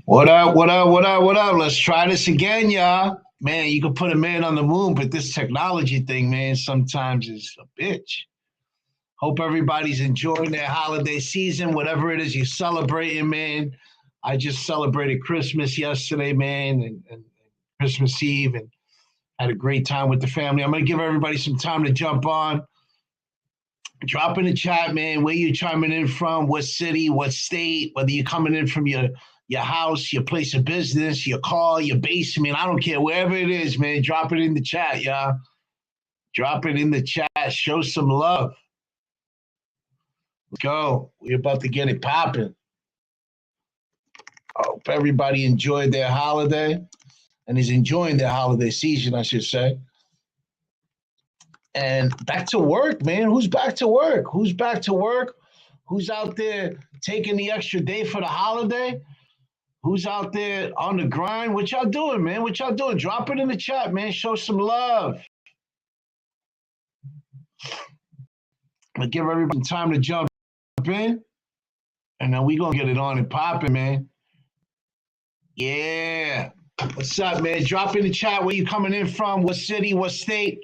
What up, what up, what up, what up? Let's try this again, y'all. Man, you can put a man on the moon, but this technology thing, man, sometimes is a bitch. Hope everybody's enjoying their holiday season, whatever it is you're celebrating, man. I just celebrated Christmas yesterday, man, and Christmas Eve, and had a great time with the family. I'm going to give everybody some time to jump on. Drop in the chat, man, where you chiming in from, what city, what state, whether you're coming in from your house, your place of business, your car, your basement. I don't care, wherever it is, man. Drop it in the chat, y'all. Drop it in the chat. Show some love. Let's go. We're about to get it popping. I hope everybody enjoyed their holiday and is enjoying their holiday season, I should say. And back to work, man. Who's back to work? Who's back to work? Who's out there taking the extra day for the holiday? Who's out there on the grind? What y'all doing, man? What y'all doing? Drop it in the chat, man. Show some love. I'll give everybody time to jump in, and then we gonna get it on and popping, man. Yeah. What's up, man? Drop in the chat where you coming in from, what city, what state,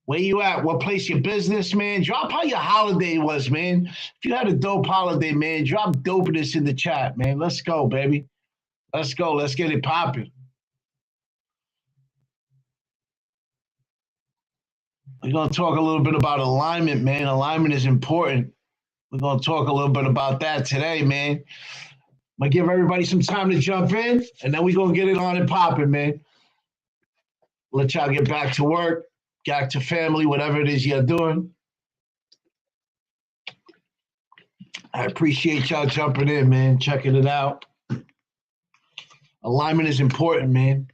where you at, what place your business, man. Drop how your holiday was, man. If you had a dope holiday, man, drop dopeness in the chat, man. Let's go, baby. Let's go. Let's get it popping. We're going to talk a little bit about alignment, man. Alignment is important. We're going to talk a little bit about that today, man. I'm going to give everybody some time to jump in, and then we're going to get it on and popping, man. Let y'all get back to work, back to family, whatever it is you're doing. I appreciate y'all jumping in, man, checking it out. Alignment is important, man.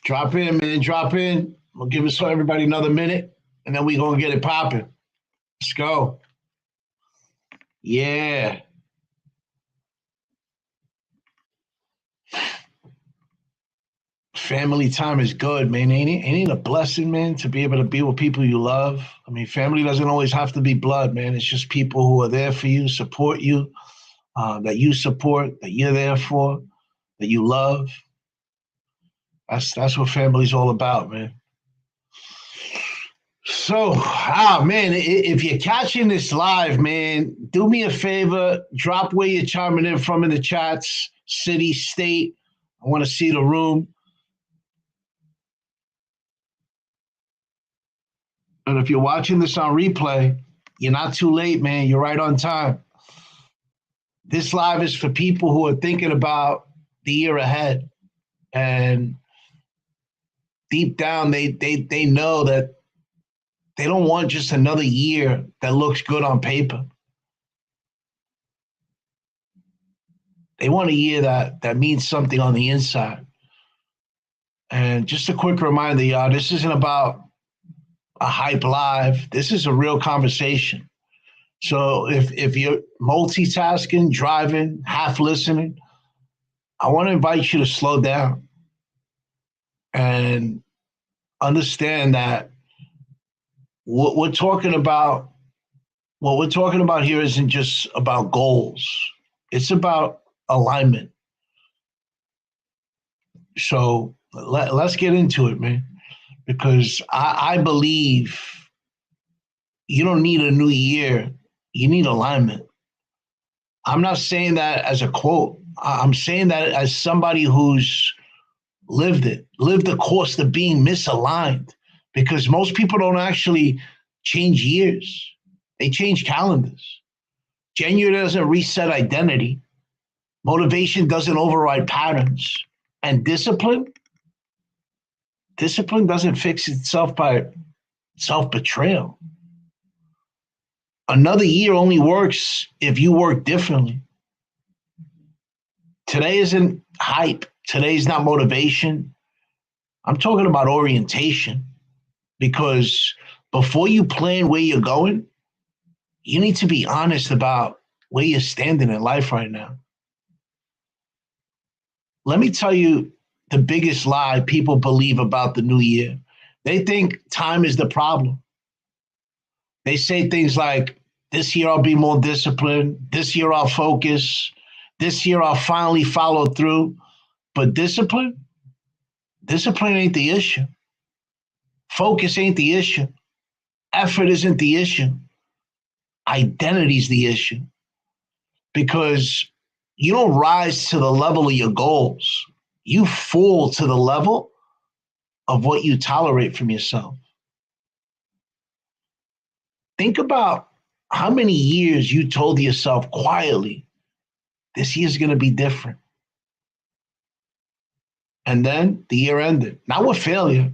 Drop in, man, drop in. We'll give us everybody another minute, and then we're going to get it popping. Let's go. Yeah. Family time is good, man. Ain't it a blessing, man, to be able to be with people you love? I mean, family doesn't always have to be blood, man. It's just people who are there for you, support you, that you support, that you're there for, that you love. That's what family's all about, man. So, man, if you're catching this live, man, do me a favor, drop where you're chiming in from in the chats, city, state. I want to see the room. And if you're watching this on replay, you're not too late, man. You're right on time. This live is for people who are thinking about the year ahead. And deep down, they know that they don't want just another year that looks good on paper. They want a year that means something on the inside. And just a quick reminder, y'all, this isn't about a hype live. This is a real conversation. So if you're multitasking, driving, half listening, I want to invite you to slow down and understand that what we're talking about here isn't just about goals. It's about alignment. So let's get into it, man, because I believe you don't need a new year. You need alignment. I'm not saying that as a quote. I'm saying that as somebody who's lived the cost of being misaligned, because most people don't actually change years. They change calendars. January doesn't reset identity. Motivation doesn't override patterns. And discipline doesn't fix itself by self-betrayal. Another year only works if you work differently. Today isn't hype. Today's not motivation. I'm talking about orientation, because before you plan where you're going, you need to be honest about where you're standing in life right now. Let me tell you the biggest lie people believe about the new year. They think time is the problem. They say things like, this year I'll be more disciplined. This year I'll focus. This year I'll finally follow through. But discipline ain't the issue. Focus ain't the issue. Effort isn't the issue. Identity's the issue. Because you don't rise to the level of your goals. You fall to the level of what you tolerate from yourself. Think about how many years you told yourself quietly, this year's going to be different. And then the year ended. Not with failure,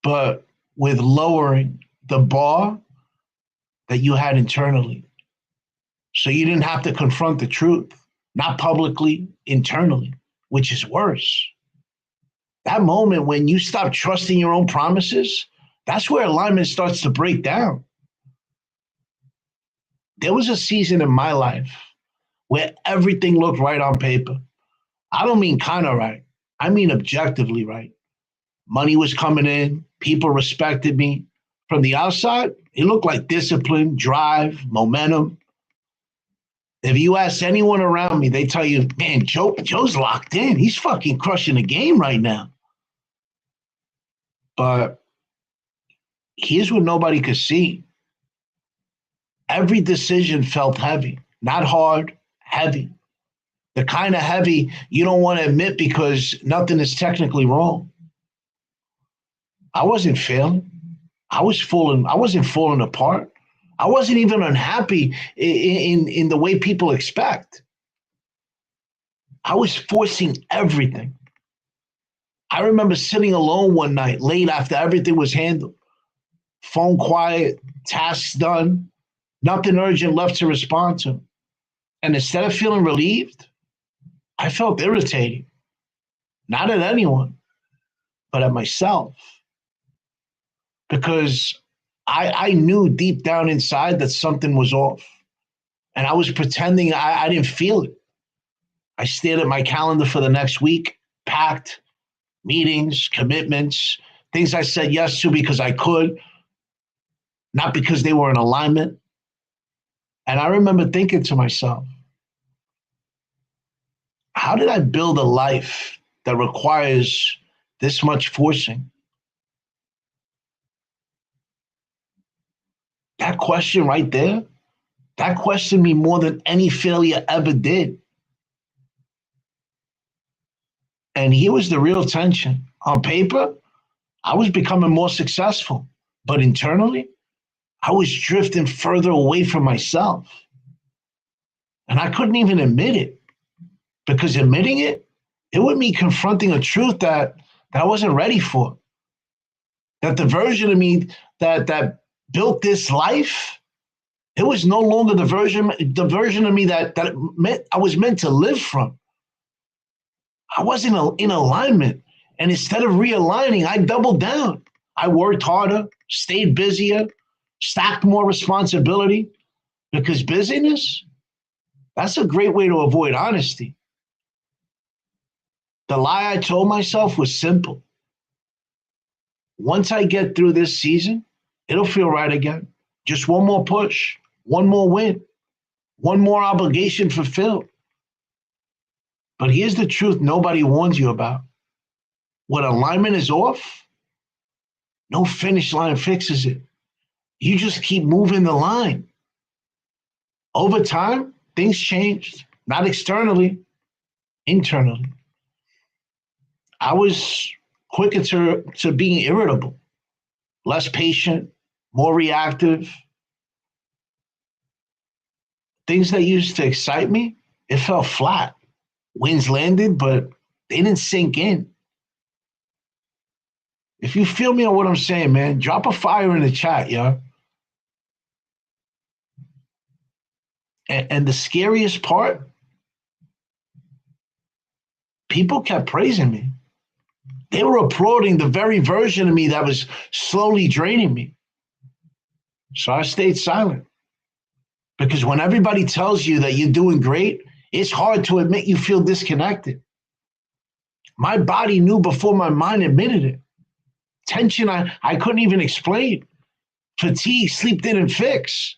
but with lowering the bar that you had internally. So you didn't have to confront the truth, not publicly, internally, which is worse. That moment when you stop trusting your own promises, that's where alignment starts to break down. There was a season in my life where everything looked right on paper. I don't mean kind of right. I mean objectively right. Money was coming in. People respected me. From the outside, it looked like discipline, drive, momentum. If you ask anyone around me, they tell you, man, Joe's locked in. He's fucking crushing the game right now. But here's what nobody could see. Every decision felt heavy, not hard, heavy. The kind of heavy you don't want to admit because nothing is technically wrong. I wasn't failing. I wasn't falling apart. I wasn't even unhappy in the way people expect. I was forcing everything. I remember sitting alone one night, late after everything was handled. Phone quiet, tasks done, nothing urgent left to respond to. And instead of feeling relieved, I felt irritated. Not at anyone, but at myself. Because I knew deep down inside that something was off. And I was pretending I didn't feel it. I stared at my calendar for the next week, packed, meetings, commitments, things I said yes to because I could, not because they were in alignment. And I remember thinking to myself, how did I build a life that requires this much forcing? That question right there, that questioned me more than any failure ever did. And here was the real tension. On paper, I was becoming more successful, but internally, I was drifting further away from myself. And I couldn't even admit it, because admitting it would mean confronting a truth that I wasn't ready for. That the version of me that built this life, it was no longer the version of me that I was meant to live from. I wasn't in alignment. And instead of realigning, I doubled down. I worked harder, stayed busier, stacked more responsibility, because busyness, that's a great way to avoid honesty. The lie I told myself was simple. Once I get through this season, it'll feel right again. Just one more push, one more win, one more obligation fulfilled. But here's the truth nobody warns you about. When alignment is off, no finish line fixes it. You just keep moving the line. Over time, things changed, not externally, internally. I was quicker to being irritable, less patient, more reactive. Things that used to excite me, it felt flat. Winds landed, but they didn't sink in. If you feel me on what I'm saying, man, drop a fire in the chat, yo. And the scariest part, people kept praising me. They were applauding the very version of me that was slowly draining me. So I stayed silent. Because when everybody tells you that you're doing great, it's hard to admit you feel disconnected. My body knew before my mind admitted it. Tension I couldn't even explain. fatigue sleep didn't fix,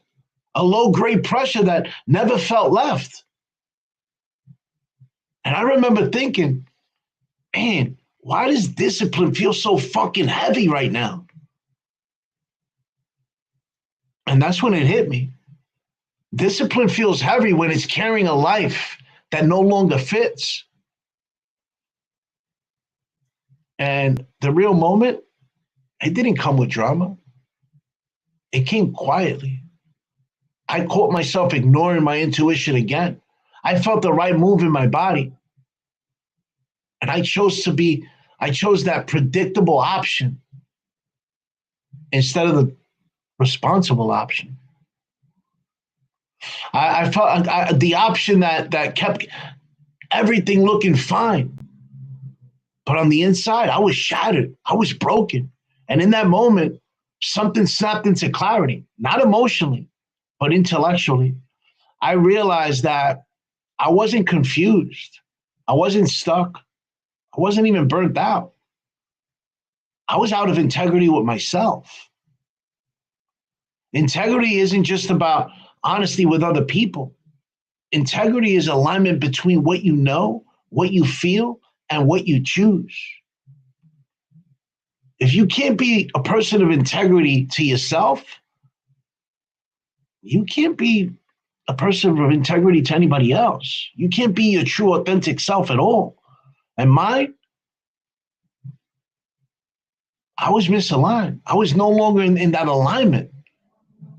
a low-grade pressure that never felt left. And I remember thinking, man, why does discipline feel so fucking heavy right now? And that's when it hit me. Discipline feels heavy when it's carrying a life that no longer fits. And the real moment, it didn't come with drama. It came quietly. I caught myself ignoring my intuition again. I felt the right move in my body. And I chose that predictable option instead of the responsible option. I felt the option that kept everything looking fine. But on the inside, I was shattered. I was broken. And in that moment, something snapped into clarity, not emotionally, but intellectually. I realized that I wasn't confused. I wasn't stuck. I wasn't even burnt out. I was out of integrity with myself. Integrity isn't just about honesty with other people. Integrity is alignment between what you know, what you feel, and what you choose. If you can't be a person of integrity to yourself, you can't be a person of integrity to anybody else. You can't be your true, authentic self at all. And mine, I was misaligned. I was no longer in that alignment.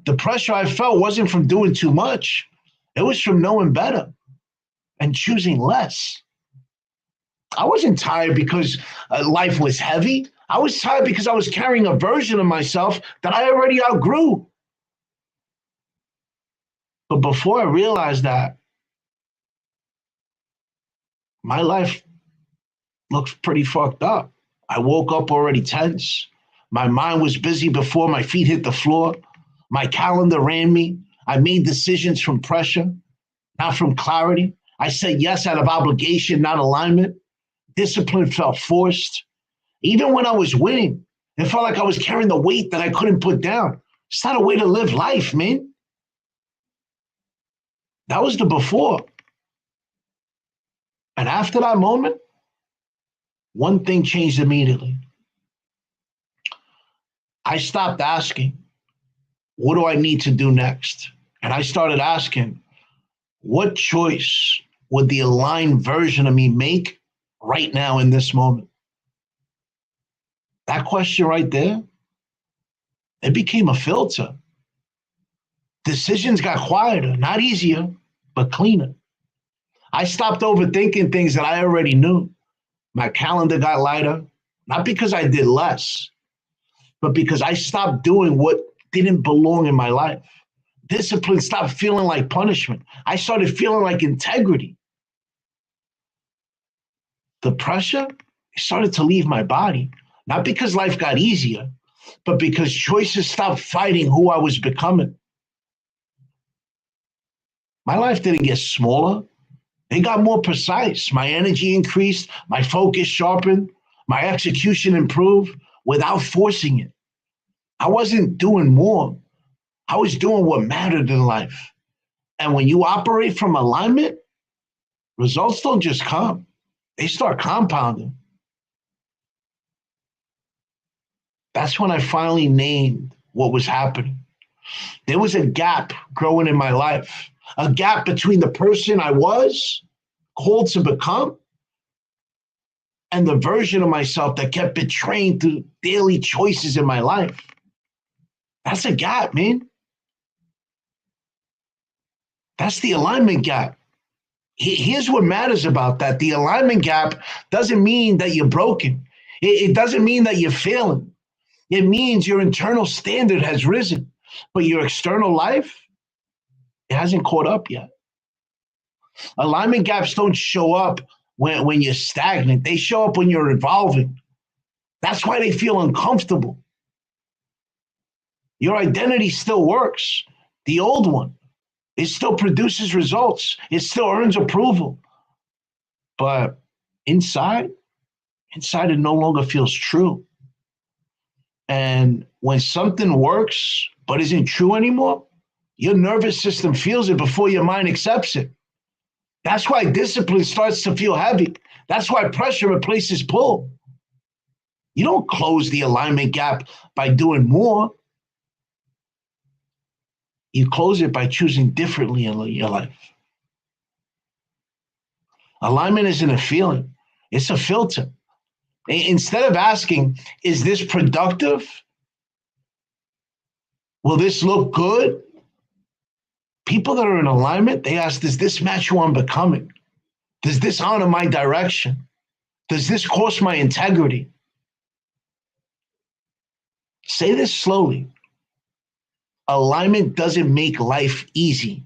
The pressure I felt wasn't from doing too much. It was from knowing better and choosing less. I wasn't tired because life was heavy. I was tired because I was carrying a version of myself that I already outgrew. But before I realized that, my life looked pretty fucked up. I woke up already tense. My mind was busy before my feet hit the floor. My calendar ran me. I made decisions from pressure, not from clarity. I said yes out of obligation, not alignment. Discipline felt forced. Even when I was winning, it felt like I was carrying the weight that I couldn't put down. It's not a way to live life, man. That was the before. And after that moment, one thing changed immediately. I stopped asking, what do I need to do next? And I started asking, what choice would the aligned version of me make right now in this moment? That question right there, it became a filter. Decisions got quieter, not easier, but cleaner. I stopped overthinking things that I already knew. My calendar got lighter, not because I did less, but because I stopped doing what didn't belong in my life. Discipline stopped feeling like punishment. I started feeling like integrity. The pressure started to leave my body, not because life got easier, but because choices stopped fighting who I was becoming. My life didn't get smaller. It got more precise. My energy increased, my focus sharpened, my execution improved without forcing it. I wasn't doing more. I was doing what mattered in life. And when you operate from alignment, results don't just come, they start compounding. That's when I finally named what was happening. There was a gap growing in my life, a gap between the person I was called to become and the version of myself that kept betraying through daily choices in my life. That's a gap, man. That's the alignment gap. Here's what matters about that. The alignment gap doesn't mean that you're broken. It doesn't mean that you're failing. It means your internal standard has risen, but your external life, it hasn't caught up yet. Alignment gaps don't show up when you're stagnant. They show up when you're evolving. That's why they feel uncomfortable. Your identity still works. The old one, it still produces results. It still earns approval. But inside it no longer feels true. And when something works but isn't true anymore, your nervous system feels it before your mind accepts it. That's why discipline starts to feel heavy. That's why pressure replaces pull. You don't close the alignment gap by doing more. You close it by choosing differently in your life. Alignment isn't a feeling, it's a filter. Instead of asking, is this productive? Will this look good? People that are in alignment, they ask, does this match who I'm becoming? Does this honor my direction? Does this cost my integrity? Say this slowly. Alignment doesn't make life easy.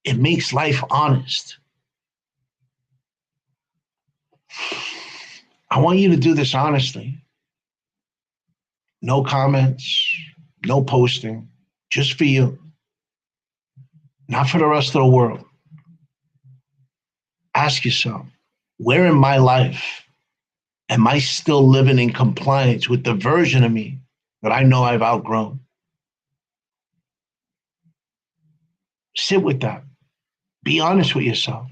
It makes life honest. I want you to do this honestly. No comments, no posting, just for you, not for the rest of the world. Ask yourself, where in my life am I still living in compliance with the version of me that I know I've outgrown? Sit with that. Be honest with yourself.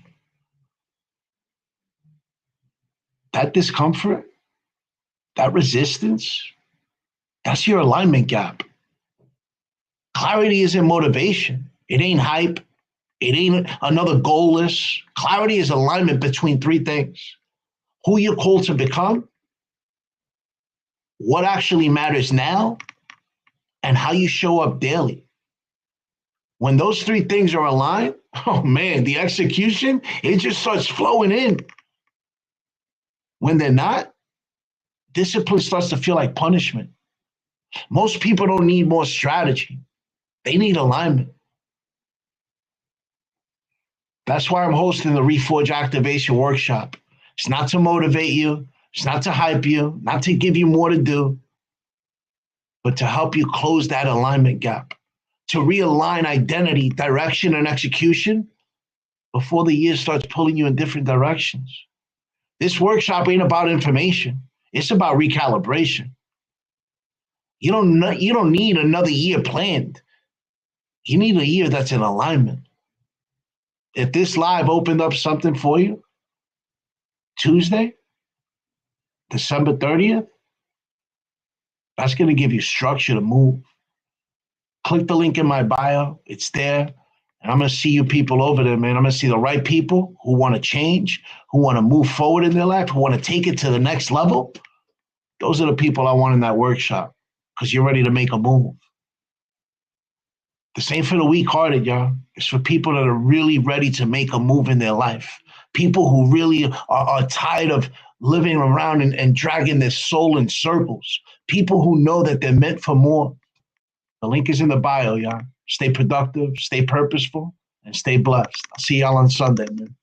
That discomfort, that resistance, that's your alignment gap. Clarity isn't motivation. It ain't hype. It ain't another goal list. Clarity is alignment between three things: who you're called to become, what actually matters now, and how you show up daily. When those three things are aligned, oh man, the execution, it just starts flowing in. When they're not, discipline starts to feel like punishment. Most people don't need more strategy. They need alignment. That's why I'm hosting the Reforge Activation Workshop. It's not to motivate you. It's not to hype you, not to give you more to do, but to help you close that alignment gap, to realign identity, direction, and execution before the year starts pulling you in different directions. This workshop ain't about information. It's about recalibration. You don't need another year planned. You need a year that's in alignment. If this live opened up something for you, Tuesday, December 30th, that's going to give you structure to move. Click the link in my bio. It's there. And I'm going to see you people over there, man. I'm going to see the right people who want to change, who want to move forward in their life, who want to take it to the next level. Those are the people I want in that workshop because you're ready to make a move. This ain't for the weak-hearted, y'all. It's for people that are really ready to make a move in their life. People who really are tired of living around and dragging their soul in circles. People who know that they're meant for more. The link is in the bio, y'all. Stay productive, stay purposeful, and stay blessed. I'll see y'all on Sunday, man.